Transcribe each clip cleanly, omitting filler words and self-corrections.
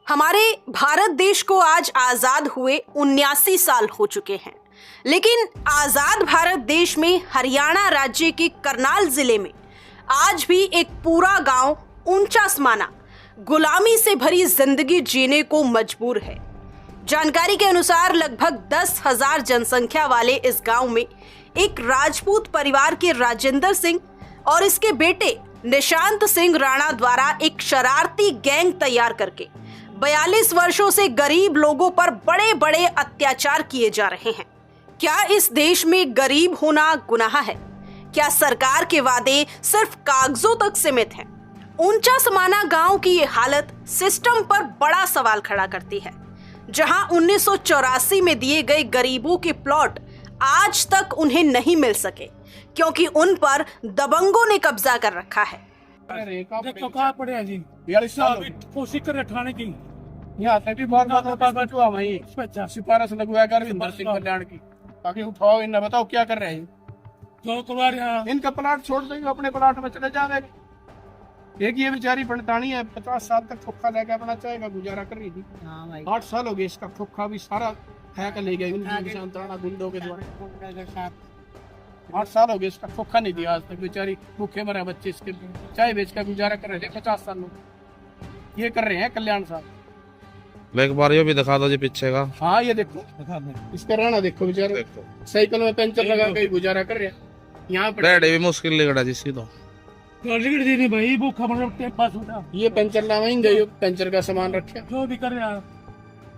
हमारे भारत देश को आज आजाद हुए 79 साल हो चुके हैं, लेकिन आजाद भारत देश में हरियाणा राज्य के करनाल जिले में आज भी एक पूरा गांव ऊंचा समाना गुलामी से भरी जिंदगी जीने को मजबूर है। जानकारी के अनुसार लगभग 10,000 जनसंख्या वाले इस गांव में एक राजपूत परिवार के राजेंद्र सिंह और इसके बेटे निशांत सिंह राणा द्वारा एक शरारती गैंग तैयार करके 42 वर्षों से गरीब लोगों पर बड़े बड़े अत्याचार किए जा रहे हैं। क्या इस देश में गरीब होना गुनाह है? क्या सरकार के वादे सिर्फ कागजों तक सीमित हैं? ऊंचा समाना गांव की ये हालत सिस्टम पर बड़ा सवाल खड़ा करती है, जहां 1984 में दिए गए गरीबों के प्लॉट आज तक उन्हें नहीं मिल सके क्योंकि उन पर दबंगों ने कब्जा कर रखा है। कोशिश कर ठाने की यहाँ तक भी बहुत सिफारिश लगवाया अरविंदर सिंह कल्याण की, ताकि उठाओ इन्हें बताओ क्या कर रहे हैं। जो करवा रहे इनका प्लाट छोड़ देंगे, अपने प्लाट में चले जाएंगे। एक ये बेचारी पंडितानी है, 50 साल तक खोखा लेके अपना चाहेगा गुजारा कर रही थी। 8 साल हो गए इसका खोखा भी सारा खा कर ले गए गुंडों के द्वारा। 8 साल हो गए इसका खोखा नहीं दिया आज तक। बेचारी भूखे मरे बच्चे इसके चाय बेच कर गुजारा कर रहे थे 50 साल लोग। ये कर रहे हैं कल्याण साहब। एक बार ये भी दिखा दो जी पीछे का। हाँ ये देखो, इसका राणा देखो बेचारे, साइकिल में पेंचर लगा के गुजारा कर रहे हैं। यहाँ पर भी मुश्किल लिगड़ा जिसकी तो भाई भूखा मतलब पास होता। ये पेंचर लावाएंगे, पेंचर का सामान रखे जो भी कर रहे हैं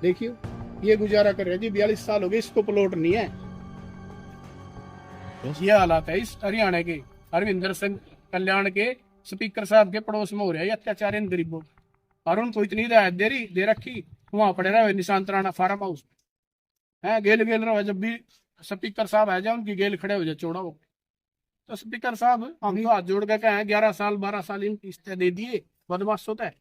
देखियो, ये गुजारा कर रहे हैं जी। 42 साल हो गए इसको प्लॉट नहीं है। ये हालात है इस हरियाणा के अरविंदर सिंह कल्याण के स्पीकर साहब के पड़ोस में हो रहा है अत्याचार इन गरीबों। और उनको इतनी रियायत दे रखी, वहां पड़े रहे निशांत राणा फार्म हाउस है। गेल रहे, जब भी स्पीकर साहब आ जाए उनकी गेल खड़े हो जाए चौड़ा हो। तो स्पीकर साहब हम तो हाथ जोड़ के कहे 11 साल 12 साल इन किस्तें दे दिए, बदमाश होता है।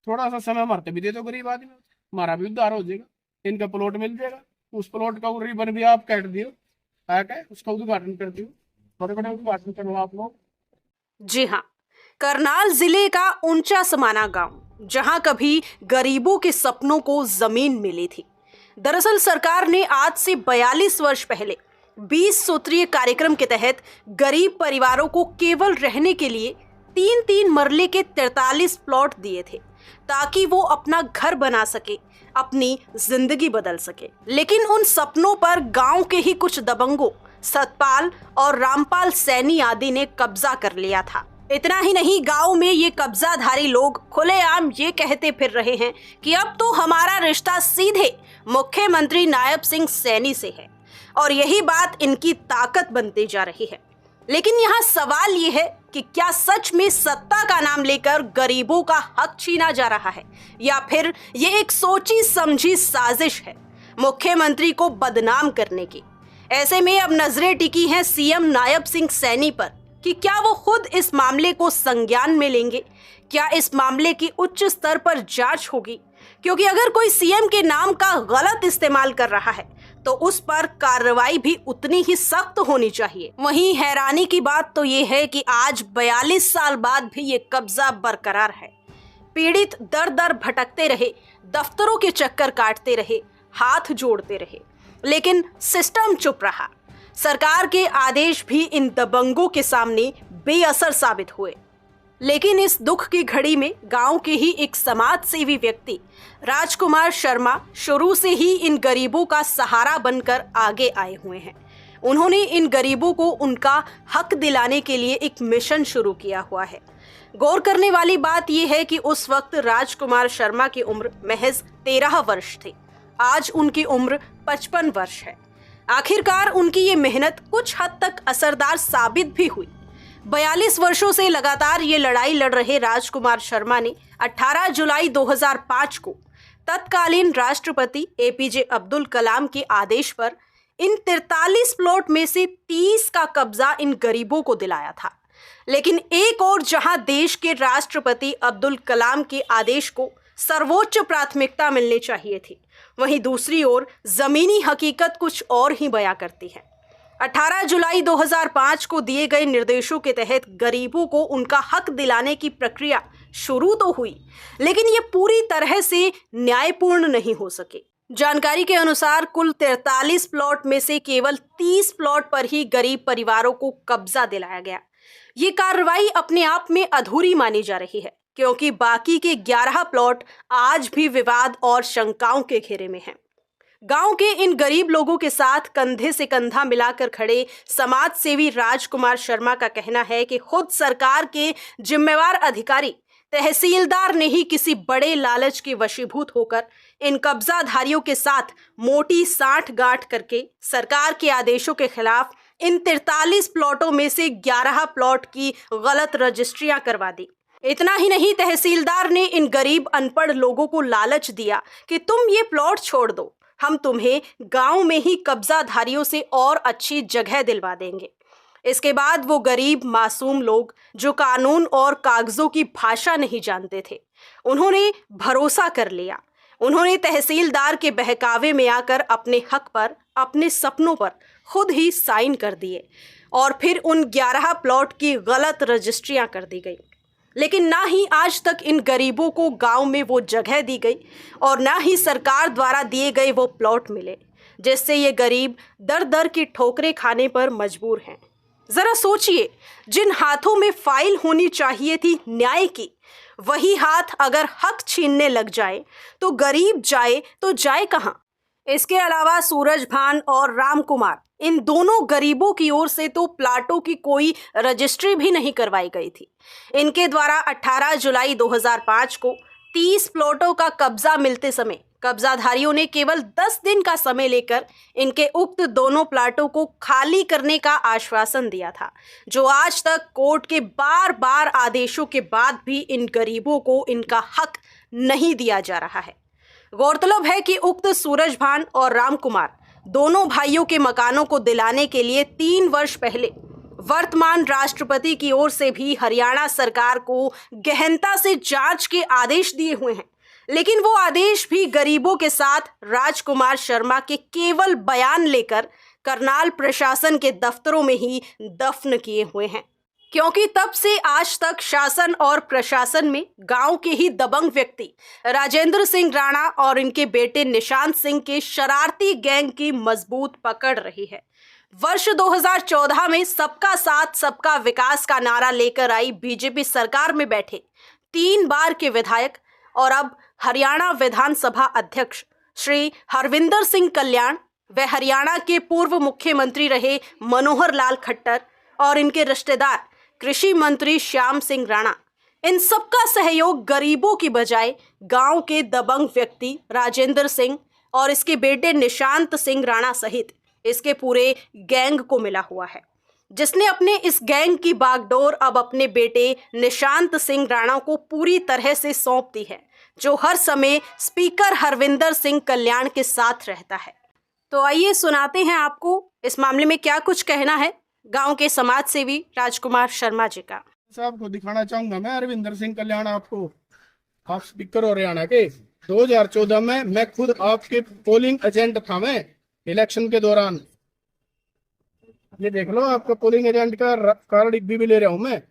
थोड़ा सा समय मरते भी दे दो गरीब आदमी, हमारा भी उद्धार हो जाएगा, इनका प्लॉट मिल जाएगा। उस प्लॉट का रिबन भी आप काट दियो, उसका उद्घाटन कर दियो, थोड़े बड़े उद्घाटन करो आप लोग। जी हाँ, करनाल जिले का ऊंचा समाना गांव, जहां कभी गरीबों के सपनों को जमीन मिली थी। दरअसल सरकार ने आज से 42 वर्ष पहले 20 सूत्रीय कार्यक्रम के तहत गरीब परिवारों को केवल रहने के लिए 3-3 मरले के 43 प्लॉट दिए थे, ताकि वो अपना घर बना सके, अपनी जिंदगी बदल सके। लेकिन उन सपनों पर गांव के ही कुछ दबंगों सतपाल और रामपाल सैनी आदि ने कब्जा कर लिया था। इतना ही नहीं, गांव में ये कब्जाधारी लोग खुलेआम ये कहते फिर रहे हैं कि अब तो हमारा रिश्ता सीधे मुख्यमंत्री नायब सिंह सैनी से है, और यही बात इनकी ताकत बनती जा रही है। लेकिन यहाँ सवाल ये है कि क्या सच में सत्ता का नाम लेकर गरीबों का हक छीना जा रहा है, या फिर ये एक सोची समझी साजिश है मुख्यमंत्री को बदनाम करने की। ऐसे में अब नजरें टिकी हैं सीएम नायब सिंह सैनी पर कि क्या वो खुद इस मामले को संज्ञान में लेंगे, क्या इस मामले की उच्च स्तर पर जांच होगी, क्योंकि अगर कोई सीएम के नाम का गलत इस्तेमाल कर रहा है तो उस पर कार्रवाई भी उतनी ही सख्त होनी चाहिए। वहीं हैरानी की बात तो ये है कि आज 42 साल बाद भी ये कब्जा बरकरार है। पीड़ित दर दर भटकते रहे, दफ्तरों के चक्कर काटते रहे, हाथ जोड़ते रहे, लेकिन सिस्टम चुप रहा। सरकार के आदेश भी इन दबंगों के सामने बेअसर साबित हुए। लेकिन इस दुख की घड़ी में गांव के ही एक समाज सेवी व्यक्ति राजकुमार शर्मा शुरू से ही इन गरीबों का सहारा बनकर आगे आए हुए हैं। उन्होंने इन गरीबों को उनका हक दिलाने के लिए एक मिशन शुरू किया हुआ है। गौर करने वाली बात यह है कि उस वक्त राजकुमार शर्मा की उम्र महज 13 वर्ष थी। आज उनकी उम्र 55 वर्ष है। आखिरकार उनकी ये मेहनत कुछ हद तक असरदार साबित भी हुई। 42 वर्षों से लगातार ये लड़ाई लड़ रहे राजकुमार शर्मा ने 18 जुलाई 2005 को तत्कालीन राष्ट्रपति एपीजे अब्दुल कलाम के आदेश पर इन 43 प्लॉट में से 30 का कब्जा इन गरीबों को दिलाया था। लेकिन एक और जहां देश के राष्ट्रपति अब्दुल कलाम के आदेश को सर्वोच्च प्राथमिकता मिलनी चाहिए थी, वहीं दूसरी ओर जमीनी हकीकत कुछ और ही बयां करती है। 18 जुलाई 2005 को दिए गए निर्देशों के तहत गरीबों को उनका हक दिलाने की प्रक्रिया शुरू तो हुई, लेकिन ये पूरी तरह से न्यायपूर्ण नहीं हो सके। जानकारी के अनुसार कुल 43 प्लॉट में से केवल 30 प्लॉट पर ही गरीब परिवारों को कब्जा दिलाया गया। ये कार्रवाई अपने आप में अधूरी मानी जा रही है, क्योंकि बाकी के 11 प्लॉट आज भी विवाद और शंकाओं के घेरे में हैं। गांव के इन गरीब लोगों के साथ कंधे से कंधा मिलाकर खड़े समाज सेवी राजकुमार शर्मा का कहना है कि खुद सरकार के जिम्मेवार अधिकारी तहसीलदार ने ही किसी बड़े लालच के वशीभूत होकर इन कब्जाधारियों के साथ मोटी साठगांठ करके सरकार के आदेशों के खिलाफ इन 43 प्लॉटों में से 11 प्लॉट की गलत रजिस्ट्रियां करवा दी। इतना ही नहीं, तहसीलदार ने इन गरीब अनपढ़ लोगों को लालच दिया कि तुम ये प्लॉट छोड़ दो, हम तुम्हें गांव में ही कब्जाधारियों से और अच्छी जगह दिलवा देंगे। इसके बाद वो गरीब मासूम लोग जो कानून और कागजों की भाषा नहीं जानते थे, उन्होंने भरोसा कर लिया। उन्होंने तहसीलदार के बहकावे में आकर अपने हक पर, अपने सपनों पर खुद ही साइन कर दिए और फिर उन 11 प्लॉट की गलत रजिस्ट्रियां कर दी गई। लेकिन ना ही आज तक इन गरीबों को गांव में वो जगह दी गई और ना ही सरकार द्वारा दिए गए वो प्लॉट मिले, जिससे ये गरीब दर दर की ठोकरें खाने पर मजबूर हैं। जरा सोचिए, जिन हाथों में फाइल होनी चाहिए थी न्याय की, वही हाथ अगर हक छीनने लग जाए तो गरीब जाए तो जाए कहां? इसके अलावा सूरजभान और रामकुमार, इन दोनों गरीबों की ओर से तो प्लाटों की कोई रजिस्ट्री भी नहीं करवाई गई थी। इनके द्वारा 18 जुलाई 2005 को 30 प्लॉटों का कब्जा मिलते समय कब्जाधारियों ने केवल 10 दिन का समय लेकर इनके उक्त दोनों प्लाटों को खाली करने का आश्वासन दिया था, जो आज तक कोर्ट के बार बार आदेशों के बाद भी इन गरीबों को इनका हक नहीं दिया जा रहा है। गौरतलब है कि उक्त सूरजभान और रामकुमार दोनों भाइयों के मकानों को दिलाने के लिए 3 वर्ष पहले वर्तमान राष्ट्रपति की ओर से भी हरियाणा सरकार को गहनता से जांच के आदेश दिए हुए हैं, लेकिन वो आदेश भी गरीबों के साथ राजकुमार शर्मा के केवल बयान लेकर करनाल प्रशासन के दफ्तरों में ही दफन किए हुए हैं, क्योंकि तब से आज तक शासन और प्रशासन में गांव के ही दबंग व्यक्ति राजेंद्र सिंह राणा और इनके बेटे निशांत सिंह के शरारती गैंग की मजबूत पकड़ रही है। वर्ष 2014 में सबका साथ सबका विकास का नारा लेकर आई बीजेपी सरकार में बैठे 3 बार के विधायक और अब हरियाणा विधानसभा अध्यक्ष श्री हरविंदर सिंह कल्याण व हरियाणा के पूर्व मुख्यमंत्री रहे मनोहर लाल खट्टर और इनके रिश्तेदार कृषि मंत्री श्याम सिंह राणा, इन सबका सहयोग गरीबों की बजाय गांव के दबंग व्यक्ति राजेंद्र सिंह और इसके बेटे निशांत सिंह राणा सहित इसके पूरे गैंग को मिला हुआ है, जिसने अपने इस गैंग की बागडोर अब अपने बेटे निशांत सिंह राणा को पूरी तरह से सौंप दी है, जो हर समय स्पीकर हरविंदर सिंह कल्याण के साथ रहता है। तो आइए सुनाते हैं आपको इस मामले में क्या कुछ कहना है गांव के समाज सेवी राजकुमार शर्मा जी का। साहब को दिखाना चाहूंगा मैं हरविंदर सिंह कल्याण, आपको आप स्पीकर हो हरियाणा के। 2014 में मैं खुद आपके पोलिंग एजेंट था, मैं इलेक्शन के दौरान। ये देख लो, आपका पोलिंग एजेंट का कार्ड भी ले रहा हूं मैं।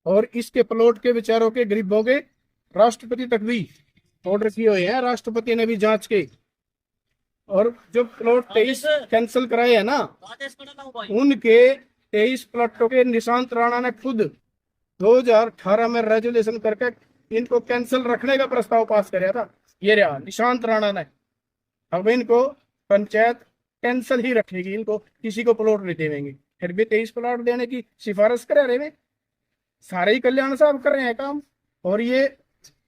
और इसके प्लॉट के बेचारों के गरीबों के राष्ट्रपति तक भी ऑर्डर किए हुए हैं, राष्ट्रपति ने भी जांच के। और जो प्लॉट 23 कैंसिल कराए हैं ना, उनके 23 प्लॉटों के निशांत राणा ने खुद 2018 में रेजुलेशन करके इनको कैंसिल रखने का प्रस्ताव पास कराया था। ये रहा निशांत राणा ने। अब इनको पंचायत कैंसिल ही रखेगी, इनको किसी को प्लॉट नहीं देंगे। फिर भी 23 प्लॉट देने की सिफारिश कर रहे हैं, सारे ही कल्याण साहब कर रहे हैं काम। और ये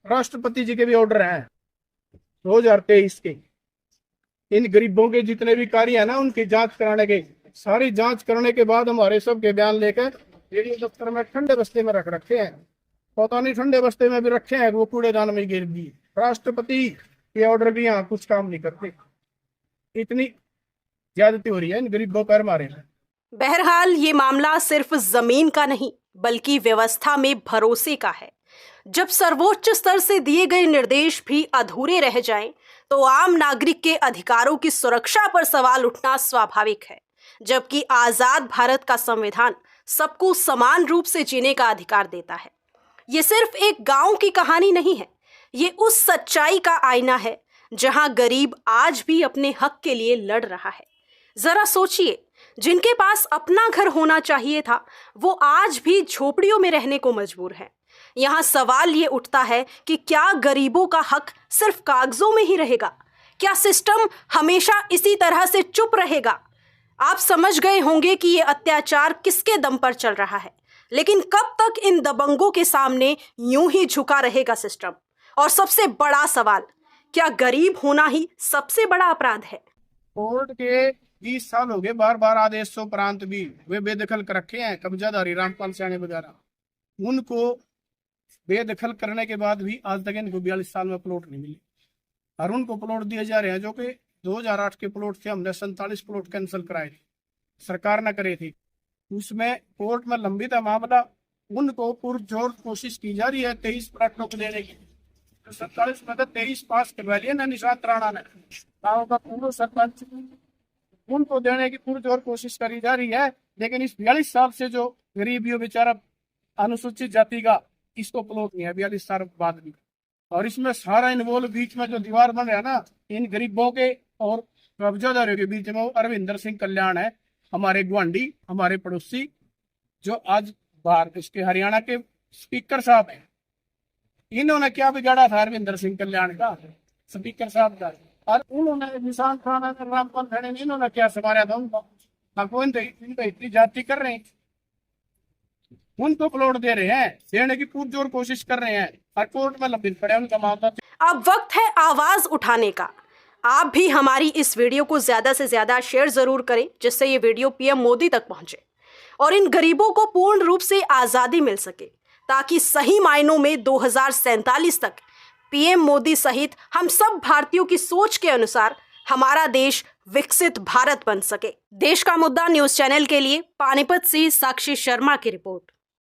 राष्ट्रपति जी के भी ऑर्डर हैं 2023 के। इन गरीबों के जितने भी कार्य है ना, उनकी जांच कराने के, सारी जांच करने के बाद हमारे सबके बयान लेकर रेडियो दफ्तर में ठंडे बस्ते में रख रखे हैं। पता नहीं ठंडे बस्ते में भी रखे हैं, वो कूड़ेदान में गिर दिए। राष्ट्रपति के ऑर्डर भी यहाँ कुछ काम नहीं करते। इतनी ज्यादती हो रही है इन गरीबों पर हमारे। बहरहाल ये मामला सिर्फ जमीन का नहीं बल्कि व्यवस्था में भरोसे का है। जब सर्वोच्च स्तर से दिए गए निर्देश भी अधूरे रह जाएं, तो आम नागरिक के अधिकारों की सुरक्षा पर सवाल उठना स्वाभाविक है। जबकि आजाद भारत का संविधान सबको समान रूप से जीने का अधिकार देता है। ये सिर्फ एक गांव की कहानी नहीं है, ये उस सच्चाई का आईना है जहां गरीब आज भी अपने हक के लिए लड़ रहा है। जरा सोचिए, जिनके पास अपना घर होना चाहिए था वो आज भी झोपड़ियों में रहने को मजबूर है। यहाँ सवाल ये उठता है कि क्या गरीबों का हक सिर्फ कागजों में ही रहेगा? क्या सिस्टम हमेशा इसी तरह से चुप रहेगा? आप समझ गए होंगे कि ये अत्याचार किसके दम पर चल रहा है, लेकिन कब तक इन दबंगों के सामने यूं ही झुका रहेगा सिस्टम? और सबसे बड़ा सवाल, क्या गरीब होना ही सबसे बड़ा अपराध है? कोर्ट के 20 साल हो गए, बार बार आदेशों उपरांत भी वे बेदखल कर रखे हैं कब्जाधारी रामपाल सैनी वगैरह। उनको बेदखल करने के बाद भी आज तक इनको 42 साल में प्लॉट नहीं मिले और उनको प्लॉट दिए जा रहे हैं जो कि 2008 के प्लॉट थे। हमने 47 प्लॉट कैंसिल कराए थे, सरकार ने करे थे। उसमें कोर्ट में लंबित है मामला। उनको पुरजोर कोशिश की जा रही है 23 प्लॉटों को देने की। 47 में 23 पास करवा लिया ना निशांत राणा ने, गाँव का पूर्व सरपंच। उनको देने की पुरजोर कोशिश करी जा रही है, लेकिन इस 42 साल से जो गरीब बेचारा अनुसूचित जाति का, इसको प्लॉट नहीं है 42 साल बाद भी। और इसमें सारा इन्वॉल्व बीच में जो दीवार बन रहा है ना इन गरीबों के और कब्जादारों के बीच में, वो अरविंदर सिंह कल्याण है, हमारे गुआंढी, हमारे पड़ोसी, जो आज बाहर इसके हरियाणा के स्पीकर साहब हैं। इन्होंने क्या बिगाड़ा था अरविंदर सिंह कल्याण का, स्पीकर साहब का? और उन्होंने निशांत राणा रामपाल सैनी ने इन्होंने क्या संभाला था उनको? इतनी जाति कर रहे हैं, उनको प्लॉट दे रहे हैं, देने की पुरजोर कोशिश कर रहे हैं और कोर्ट में लंबित पड़े उनका मामला। अब वक्त है आवाज उठाने का। आप भी हमारी इस वीडियो को ज्यादा से ज्यादा शेयर जरूर करें, जिससे ये वीडियो पीएम मोदी तक पहुंचे और इन गरीबों को पूर्ण रूप से आजादी मिल सके, ताकि सही मायनों में 2047 तक पीएम मोदी सहित हम सब भारतीयों की सोच के अनुसार हमारा देश विकसित भारत बन सके। देश का मुद्दा न्यूज चैनल के लिए पानीपत से साक्षी शर्मा की रिपोर्ट।